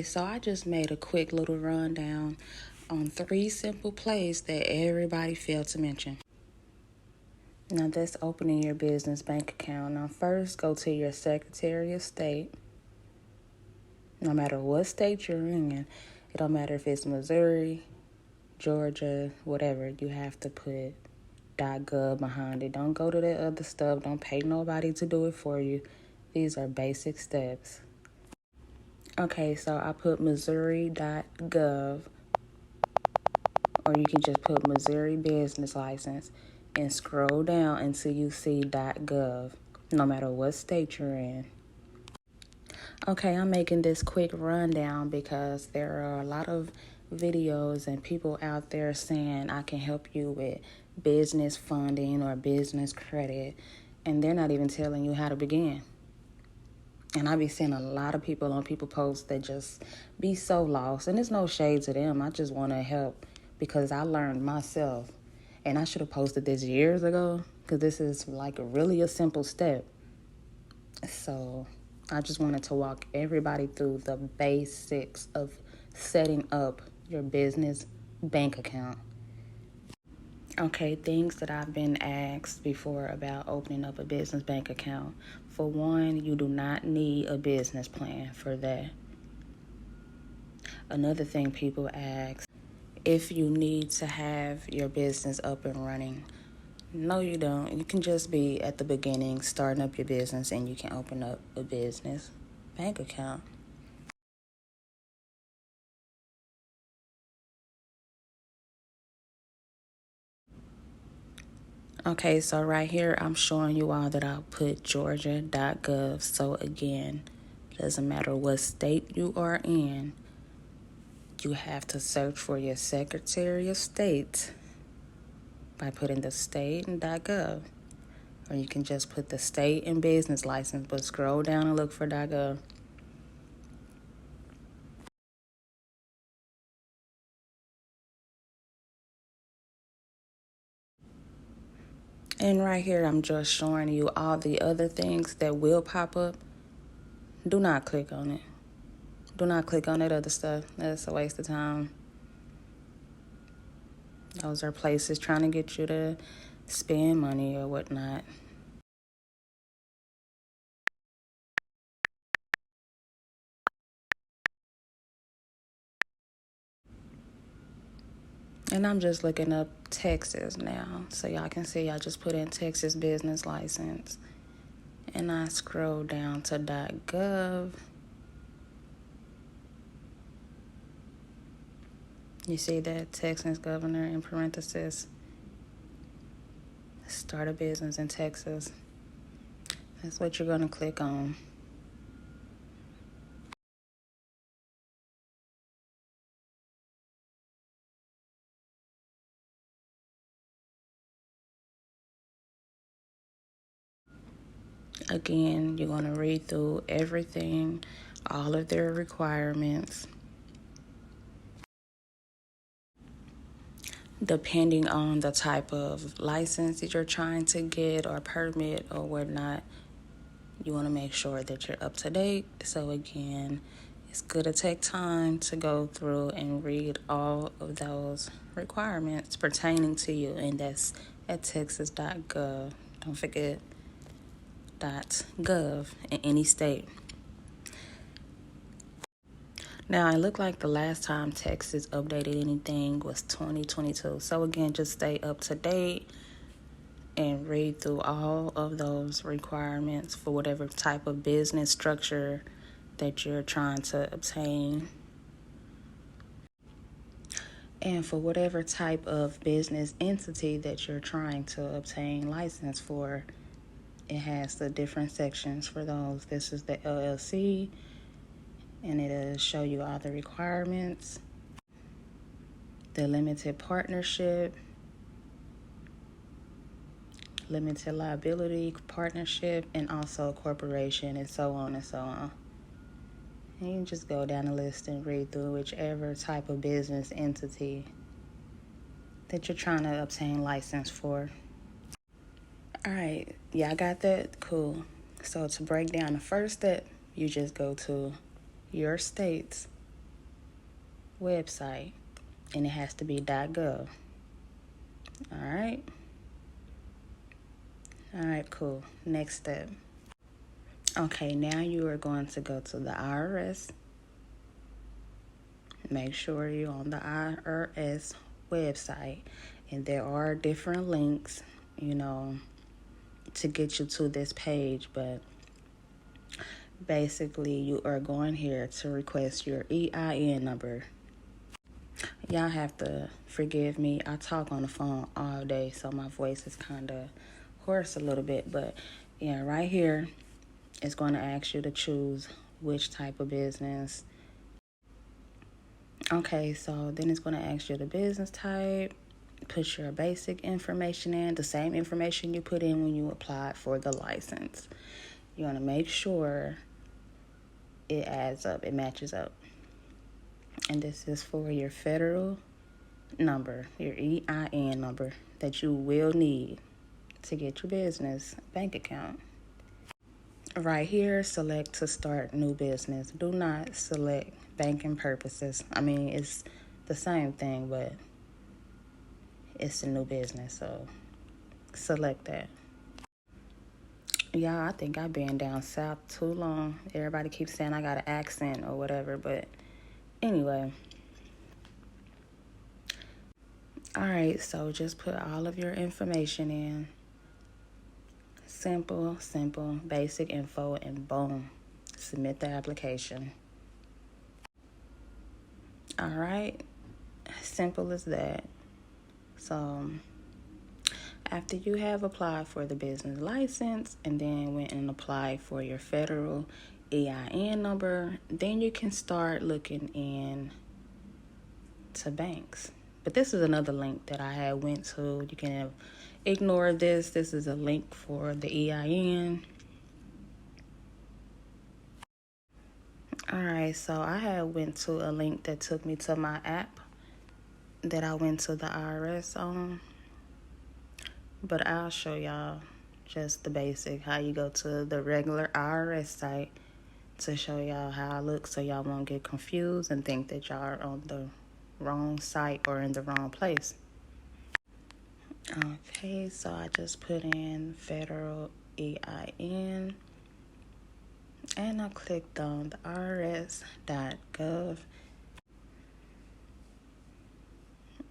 So I just made a quick little rundown on 3 simple plays that everybody failed to mention. Now that's opening your business bank account. Now first, go to your Secretary of State. No matter what state you're in, it don't matter if it's Missouri, Georgia, whatever, you have to put .gov behind it. Don't go to that other stuff. Don't pay nobody to do it for you. These are basic steps. Okay, so I put Missouri.gov, or you can just put Missouri Business License and scroll down until you see .gov, no matter what state you're in. Okay, I'm making this quick rundown because there are a lot of videos and people out there saying I can help you with business funding or business credit, and they're not even telling you how to begin. And I be seeing a lot of people on people posts that just be so lost. And there's no shade to them. I just want to help because I learned myself. And I should have posted this years ago because this is like really a simple step. So I just wanted to walk everybody through the basics of setting up your business bank account. Okay, things that I've been asked before about opening up a business bank account. For one, you do not need a business plan for that. Another thing people ask, if you need to have your business up and running. No, you don't. You can just be at the beginning, starting up your business, and you can open up a business bank account. Okay, so right here, I'm showing you all that I'll put Georgia.gov. So again, doesn't matter what state you are in, you have to search for your Secretary of State by putting the state and .gov. Or you can just put the state and business license, but scroll down and look for .gov. And right here, I'm just showing you all the other things that will pop up. Do not click on it. Do not click on that other stuff. That's a waste of time. Those are places trying to get you to spend money or whatnot. And I'm just looking up Texas now. So y'all can see I just put in Texas business license. And I scroll down to .gov. You see that Texas governor in parentheses. Start a business in Texas. That's what you're going to click on. Again, you're going to read through everything, all of their requirements. Depending on the type of license that you're trying to get or permit or whatnot, you want to make sure that you're up to date. So again, it's good to take time to go through and read all of those requirements pertaining to you, and that's at texas.gov. Don't forget .gov in any state. Now, it looked like the last time Texas updated anything was 2022. So again, just stay up to date and read through all of those requirements for whatever type of business structure that you're trying to obtain. And for whatever type of business entity that you're trying to obtain license for, it has the different sections for those. This is the LLC, and it'll show you all the requirements. The limited partnership, limited liability partnership, and also corporation, and so on and so on. And you can just go down the list and read through whichever type of business entity that you're trying to obtain license for. All right, y'all got that? Cool. So to break down the first step, you just go to your state's website, and it has to be .gov. All right, cool. Next step. Okay, now you are going to go to the IRS. Make sure you're on the IRS website, and there are different links, to get you to this page, but basically you are going here to request your EIN number. Y'all have to forgive me. I talk on the phone all day, so my voice is kind of hoarse a little bit, but yeah, right here it's going to ask you to choose which type of business. Okay, so then it's going to ask you the business type. Put your basic information in, the same information you put in when you applied for the license. You want to make sure it adds up, it matches up. And this is for your federal number, your EIN number that you will need to get your business bank account. Right here, select to start new business. Do not select banking purposes. I mean, it's the same thing, but it's a new business, so select that. Y'all, I think I've been down south too long. Everybody keeps saying I got an accent or whatever, but anyway. All right, so just put all of your information in. Simple, basic info, and boom, submit the application. All right, simple as that. So after you have applied for the business license and then went and applied for your federal EIN number, then you can start looking in to banks. But this is another link that I had went to. You can ignore this. This is a link for the EIN. All right, so I had went to a link that took me to my app that I went to the IRS on. But I'll show y'all just the basic, how you go to the regular IRS site to show y'all how it looks so y'all won't get confused and think that y'all are on the wrong site or in the wrong place. Okay, so I just put in federal EIN and I clicked on the IRS.gov.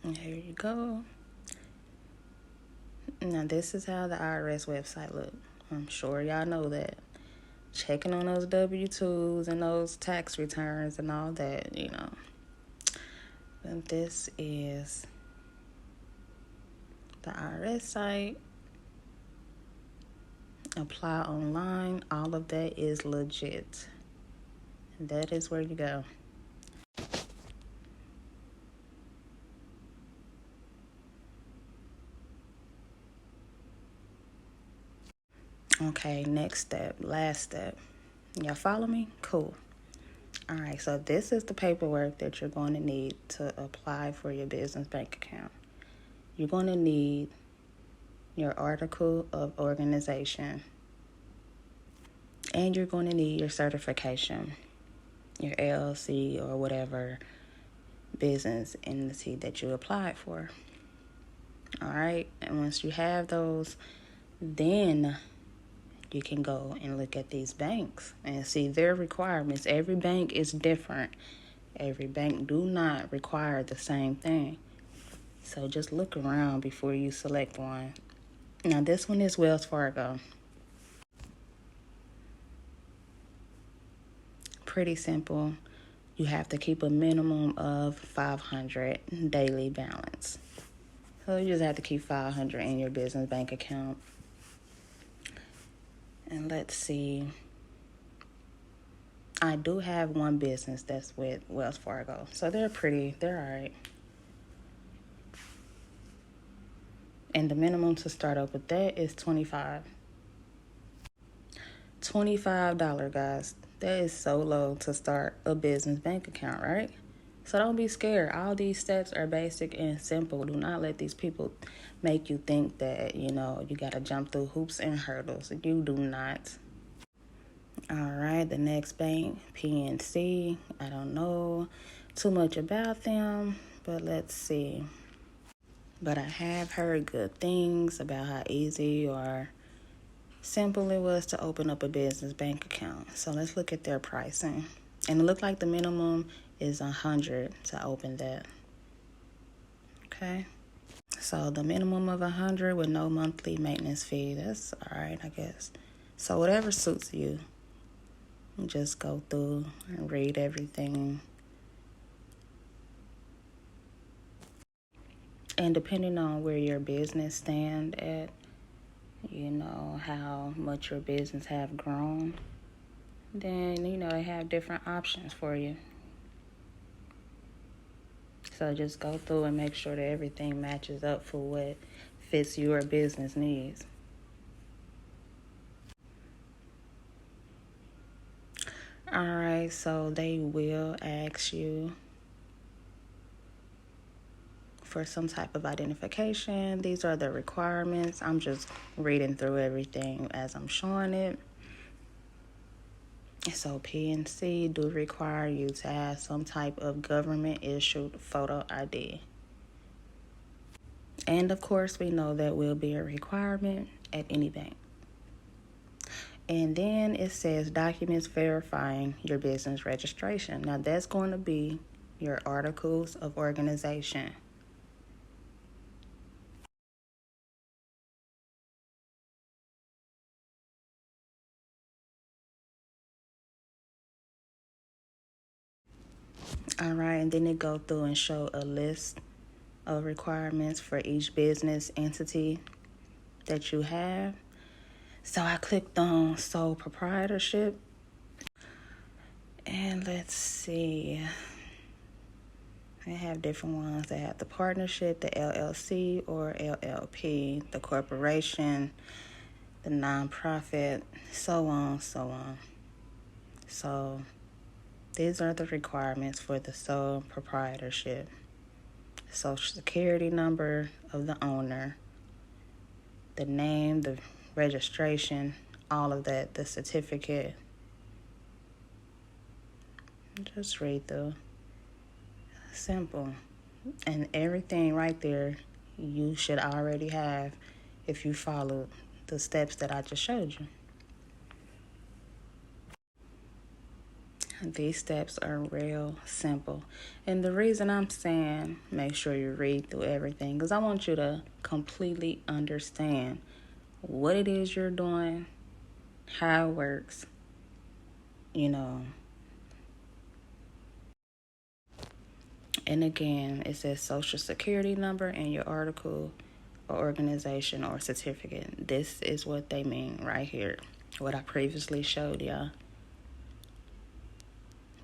And here you go. Now this is how the IRS website looks. I'm sure y'all know that. Checking on those W-2s and those tax returns and all that, And this is the IRS site. Apply online. All of that is legit. And that is where you go. Okay, next step, last step. Y'all follow me? Cool. All right, so this is the paperwork that you're going to need to apply for your business bank account. You're going to need your article of organization, and you're going to need your certification, your LLC or whatever business entity that you applied for. All right, and once you have those, then you can go and look at these banks and see their requirements. Every bank is different. Every bank do not require the same thing. So just look around before you select one. Now this one is Wells Fargo. Pretty simple. You have to keep a minimum of $500 daily balance. So you just have to keep $500 in your business bank account. And let's see. I do have one business that's with Wells Fargo. So they're all right. And the minimum to start up with that is $25. $25, guys. That is so low to start a business bank account, right? So don't be scared. All these steps are basic and simple. Do not let these people make you think that, you got to jump through hoops and hurdles. You do not. All right, the next bank, PNC. I don't know. too much about them, but let's see. But I have heard good things about how easy or simple it was to open up a business bank account. So let's look at their pricing. And it looked like the minimum is $100 to open that. Okay. So the minimum of $100 with no monthly maintenance fee. That's all right, I guess. So whatever suits you. Just go through and read everything. And depending on where your business stand at, you know, how much your business have grown, then, you know, they have different options for you. So just go through and make sure that everything matches up for what fits your business needs. All right, so they will ask you for some type of identification. These are the requirements. I'm just reading through everything as I'm showing it. So PNC do require you to have some type of government-issued photo ID. And of course, we know that will be a requirement at any bank. And then it says documents verifying your business registration. Now that's going to be your articles of organization. All right, and then it go through and show a list of requirements for each business entity that you have. So I clicked on sole proprietorship. And let's see. They have different ones. They have the partnership, the LLC or LLP, the corporation, the nonprofit, so on, so on. So these are the requirements for the sole proprietorship. Social security number of the owner, the name, the registration, all of that, the certificate. Just read through. Simple. And everything right there you should already have if you follow the steps that I just showed you. These steps are real simple. And the reason I'm saying make sure you read through everything, because I want you to completely understand what it is you're doing, how it works, you know. And again, it says social security number and your article or organization or certificate. This is what they mean right here. What I previously showed y'all.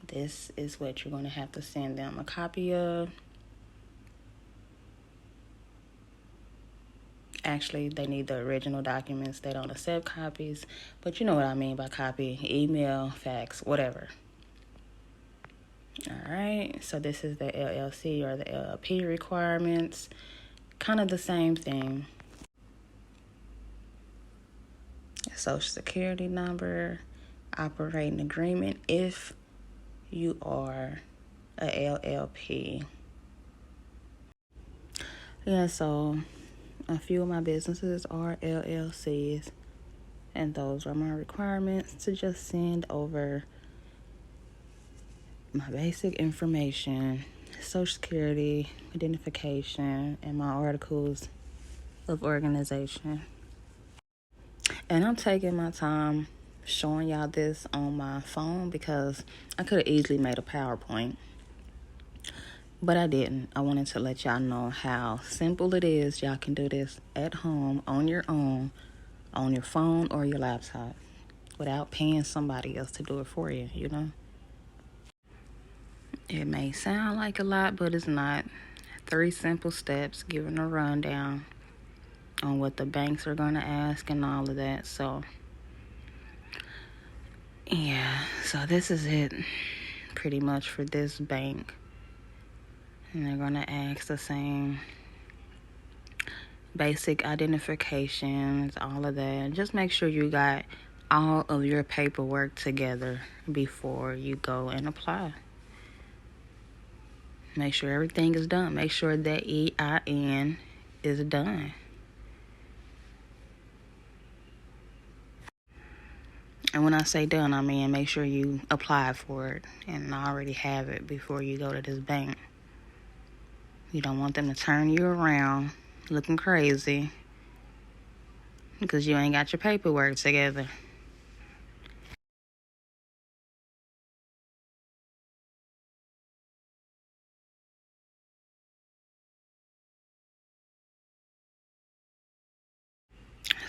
This is what you're going to have to send them a copy of. Actually, they need the original documents. They don't accept copies, but you know what I mean by copy. Email, fax, whatever. All right, so this is the LLC or the LLP requirements. Kind of the same thing. Social security number, operating agreement if you are a LLP. Yeah, so a few of my businesses are LLCs, and those are my requirements to just send over my basic information, social security, identification, and my articles of organization. And I'm taking my time showing y'all this on my phone because I could have easily made a PowerPoint, but I didn't. I wanted to let y'all know how simple it is. Y'all can do this at home on your own, on your phone or your laptop, without paying somebody else to do it for you, you know? It may sound like a lot, but it's not. 3 simple steps, giving a rundown on what the banks are going to ask and all of that. So, yeah. So this is it pretty much for this bank. And they're going to ask the same basic identifications, all of that. Just make sure you got all of your paperwork together before you go and apply. Make sure everything is done. Make sure that EIN is done. And when I say done, I mean make sure you apply for it and already have it before you go to this bank. You don't want them to turn you around looking crazy because you ain't got your paperwork together.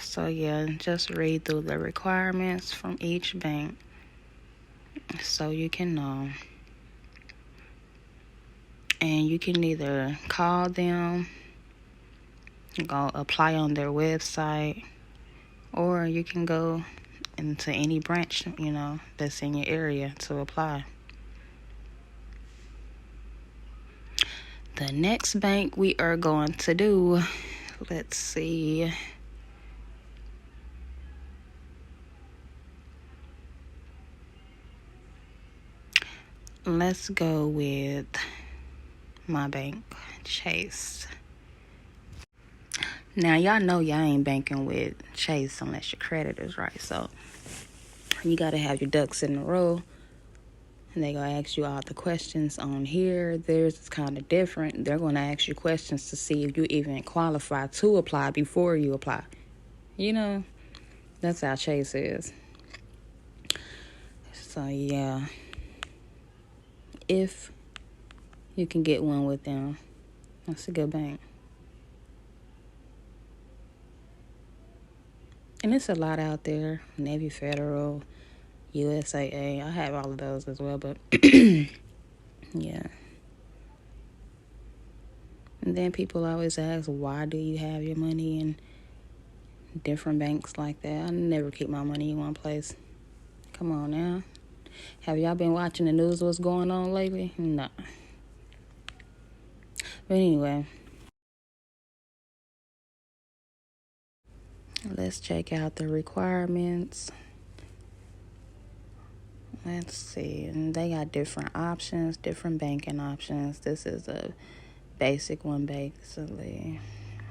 So yeah, just read through the requirements from each bank so you can know. And you can either call them, go apply on their website, or you can go into any branch, that's in your area to apply. The next bank we are going to do, let's see. Let's go with my bank, Chase. Now, y'all know y'all ain't banking with Chase unless your credit is right. So, you got to have your ducks in a row. And they're going to ask you all the questions on here. Theirs is kind of different. They're going to ask you questions to see if you even qualify to apply before you apply. That's how Chase is. So, yeah. If you can get one with them, that's a good bank. And it's a lot out there. Navy Federal, USAA. I have all of those as well, but yeah. And then people always ask, why do you have your money in different banks like that? I never keep my money in one place. Come on now. Have y'all been watching the news? What's going on lately? No. But anyway, let's check out the requirements. Let's see. And they got different options, different banking options. This is a basic one, basically.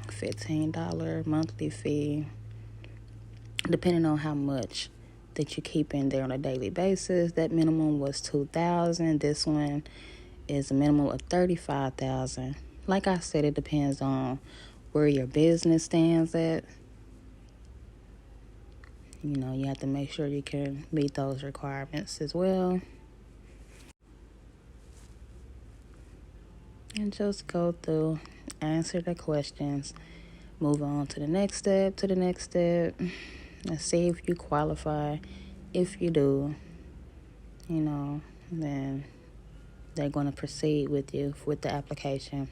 $15 monthly fee, depending on how much that you keep in there on a daily basis. That minimum was $2,000. This one is a minimum of $35,000. Like I said, it depends on where your business stands at. You have to make sure you can meet those requirements as well. And just go through, answer the questions, move on to the next step, and see if you qualify. If you do, then they're going to proceed with you with the application.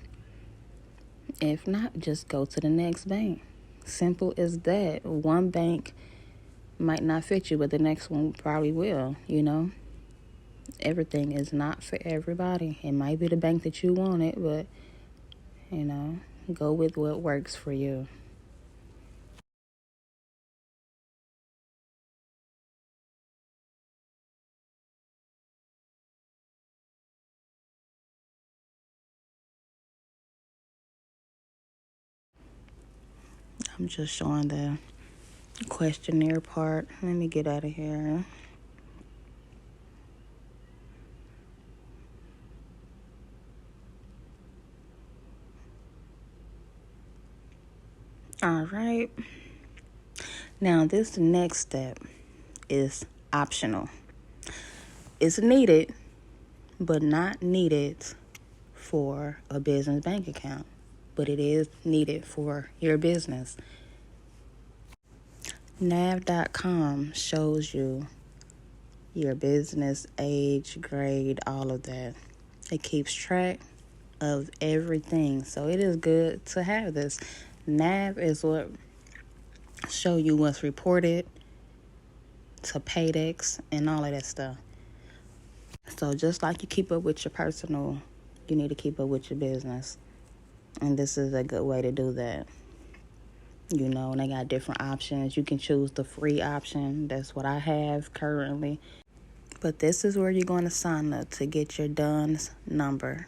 If not, just go to the next bank. Simple as that. One bank might not fit you, but the next one probably will, Everything is not for everybody. It might be the bank that you wanted, but, go with what works for you. I'm just showing the questionnaire part. Let me get out of here. All right. Now, this next step is optional. It's needed, but not needed for a business bank account. But it is needed for your business. NAV.com shows you your business, age, grade, all of that. It keeps track of everything. So it is good to have this. NAV is what show you what's reported to Paydex and all of that stuff. So just like you keep up with your personal, you need to keep up with your business. And this is a good way to do that. And they got different options. You can choose the free option. That's what I have currently. But this is where you're going to sign up to get your DUNS number.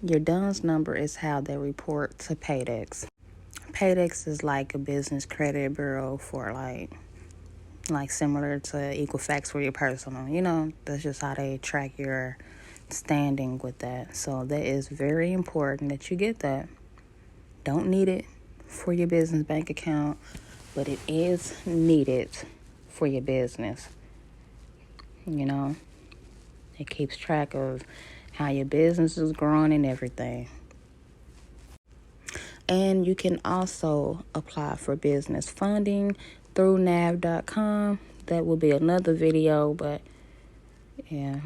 Your DUNS number is how they report to Paydex. Paydex is like a business credit bureau for like similar to Equifax for your personal. That's just how they track your standing with that. So that is very important that you get that. Don't need it for your business bank account, but it is needed for your business. It keeps track of how your business is growing and everything. And you can also apply for business funding through nav.com. That will be another video, but yeah.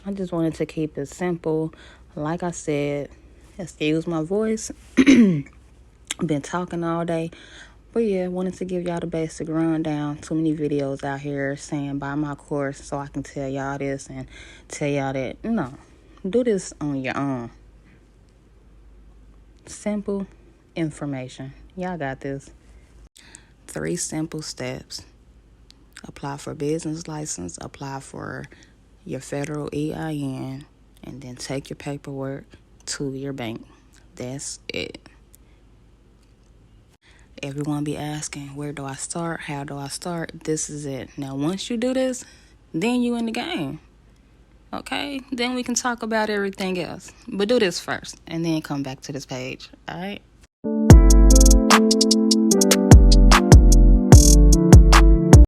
I just wanted to keep it simple. Like I said, excuse my voice. Been talking all day. But yeah, wanted to give y'all the basic rundown. Too many videos out here saying buy my course so I can tell y'all this and tell y'all that. No, do this on your own. Simple information. Y'all got this. 3 simple steps. Apply for business license, apply for your federal EIN, and then take your paperwork to your bank. That's it. Everyone be asking, where do I start? How do I start? This is it. Now, once you do this, then you in the game. Okay? Then we can talk about everything else. But do this first, and then come back to this page. All right?